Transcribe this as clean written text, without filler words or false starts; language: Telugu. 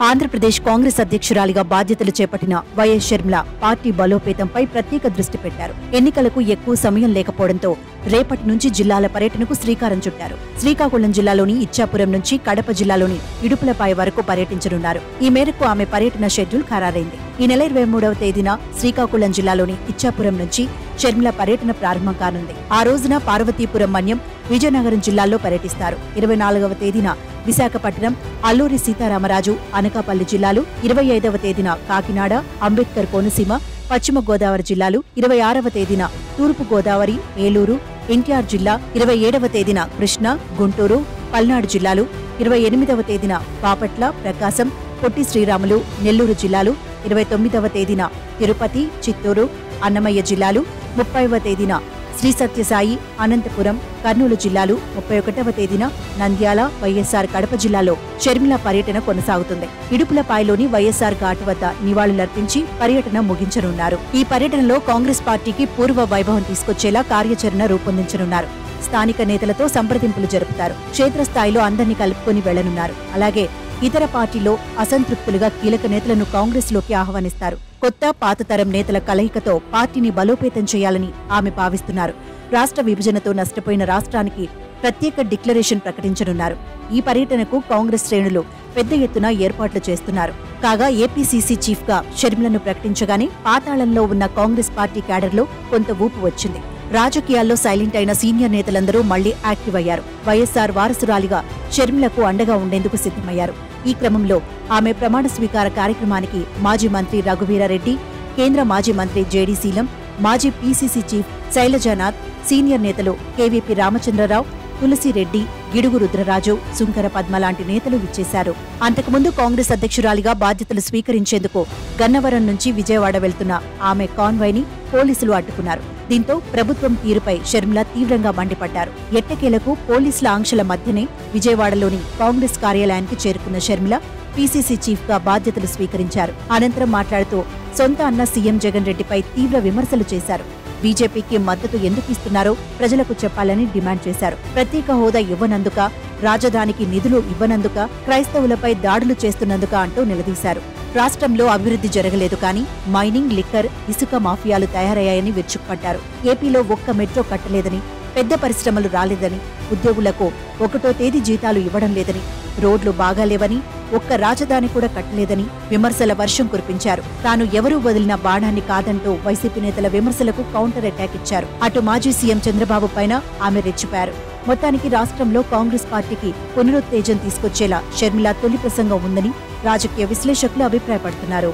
ఆంధ్రప్రదేశ్ కాంగ్రెస్ అధ్యక్షురాలిగా బాధ్యతలు చేపట్టిన వైఎస్ షర్మిల పార్టీ బలోపేతంపై ప్రత్యేక దృష్టి పెట్టారు. ఎన్నికలకు ఎక్కువ సమయం లేకపోవడంతో రేపటి నుంచి జిల్లాల పర్యటనకు శ్రీకారం చుట్టారు. శ్రీకాకుళం జిల్లాలోని ఇచ్చాపురం నుంచి కడప జిల్లాలోని ఇడుపులపాయ వరకు పర్యటించనున్నారు. ఈ మేరకు ఆమె పర్యటన షెడ్యూల్ ఖరారైంది. ఈ నెల 23వ తేదీన శ్రీకాకుళం జిల్లాలోని ఇచ్చాపురం నుంచి షర్మిల పర్యటన ప్రారంభం కానుంది. ఆ రోజున పార్వతీపురం మన్యం, విజయనగరం జిల్లాల్లో పర్యటిస్తారు. 24వ తేదీన విశాఖపట్నం, అల్లూరి సీతారామరాజు, అనకాపల్లి జిల్లాలు, 25వ తేదీన కాకినాడ, అంబేద్కర్ కోనసీమ, పశ్చిమ గోదావరి జిల్లాలు, 26వ తేదీన తూర్పు గోదావరి, ఏలూరు, ఎన్టీఆర్ జిల్లా, 27వ తేదీన కృష్ణా, గుంటూరు, పల్నాడు జిల్లాలు, 28వ తేదీన బాపట్ల, ప్రకాశం, పొట్టి శ్రీరాములు, నెల్లూరు జిల్లాలు, 29వ తేదీన తిరుపతి, చిత్తూరు, అన్నమయ్య జిల్లాలు, 30వ తేదీన శ్రీ సత్యసాయి, అనంతపురం, కర్నూలు జిల్లాలు, 31వ తేదీన నంద్యాల, వైఎస్సార్ కడప జిల్లాలో షర్మిల పర్యటన కొనసాగుతుంది. ఇడుపులపాయలోని వైఎస్సార్ ఘాట్ వద్ద నివాళులర్పించి పర్యటన ముగించనున్నారు. ఈ పర్యటనలో కాంగ్రెస్ పార్టీకి పూర్వ వైభవం తీసుకొచ్చేలా కార్యాచరణ రూపొందించనున్నారు. స్థానిక నేతలతో సంప్రదింపులు జరుపుతారు. క్షేత్రస్థాయిలో అందరినీ కలుపుకొని వెళ్లనున్నారు. అలాగే ఇతర పార్టీలో అసంతృప్తులుగా కీలక నేతలను కాంగ్రెస్లోకి ఆహ్వానిస్తారు. కొత్త పాత తరం నేతల కలయికతో పార్టీని బలోపేతం చేయాలని ఆమె భావిస్తున్నారు. రాష్ట్ర విభజనతో నష్టపోయిన రాష్ట్రానికి ప్రత్యేక డిక్లరేషన్ ప్రకటించనున్నారు. ఈ పర్యటనకు కాంగ్రెస్ శ్రేణులు పెద్ద ఎత్తున ఏర్పాట్లు చేస్తున్నారు. కాగా ఏపీసీసీ చీఫ్ గా షర్మిలను ప్రకటించగానే పాతాళంలో ఉన్న కాంగ్రెస్ పార్టీ క్యాడర్లో కొంత ఊపు వచ్చింది. రాజకీయాల్లో సైలెంట్ అయిన సీనియర్ నేతలందరూ మళ్లీ యాక్టివ్ అయ్యారు. వైఎస్సార్ వారసురాలిగా షర్మిలకు అండగా ఉండేందుకు సిద్ధమయ్యారు. ఈ క్రమంలో ఆమె ప్రమాణ స్వీకార కార్యక్రమానికి మాజీ మంత్రి రఘువీరారెడ్డి, కేంద్ర మాజీ మంత్రి జేడీ శీలం, మాజీ పీసీసీ చీఫ్ శైలజానాథ్, సీనియర్ నేతలు కేవీపీ రామచంద్రరావు, తులసిరెడ్డి, గిడుగు రుద్రరాజు, సుంకర పద్మ లాంటి నేతలు విచ్చేశారు. అంతకుముందు కాంగ్రెస్ అధ్యక్షురాలిగా బాధ్యతలు స్వీకరించేందుకు గన్నవరం నుంచి విజయవాడ వెళ్తున్న ఆమె కాన్వాయ్ని పోలీసులు అడ్డుకున్నారు. దీంతో ప్రభుత్వం తీరుపై షర్మిల తీవ్రంగా మండిపడ్డారు. ఎట్టకేలకు పోలీసుల ఆంక్షల మధ్యనే విజయవాడలోని కాంగ్రెస్ కార్యాలయానికి చేరుకున్న షర్మిల పీసీసీ చీఫ్ గా బాధ్యతలు స్వీకరించారు. అనంతరం మాట్లాడుతూ సొంత అన్న సీఎం జగన్ రెడ్డిపై తీవ్ర విమర్శలు చేశారు. బీజేపీకి మద్దతు ఎందుకు ఇస్తున్నారో ప్రజలకు చెప్పాలని డిమాండ్ చేశారు. ప్రత్యేక హోదా ఇవ్వనందుక, రాజధానికి నిధులు ఇవ్వనందుక, క్రైస్తవులపై దాడులు చేస్తున్నందుక అంటూ నిలదీశారు. రాష్ట్రంలో అభివృద్ధి జరగలేదు కానీ మైనింగ్, లిక్కర్, ఇసుక మాఫియాలు తయారయ్యాయని విరుచుకుపడ్డారు. ఏపీలో ఒక్క మెట్రో కట్టలేదని, పెద్ద పరిశ్రమలు రాలేదని, ఉద్యోగులకు 1వ తేదీ జీతాలు ఇవ్వడం లేదని, రోడ్లు బాగాలేవని, ఒక్క రాజధాని కూడా కట్టలేదని విమర్శల వర్షం కురిపించారు. తాను ఎవరూ వదిలిన బాణాన్ని కాదంటూ వైసీపీ నేతల విమర్శలకు కౌంటర్ అటాక్ ఇచ్చారు. అటు మాజీ సీఎం చంద్రబాబు పైన ఆమె రెచ్చిపారు. మొత్తానికి రాష్ట్రంలో కాంగ్రెస్ పార్టీకి పునరుత్తేజం తీసుకొచ్చేలా షర్మిల తొలి ప్రసంగం ఉందని రాజకీయ విశ్లేషకులు అభిప్రాయపడుతున్నారు.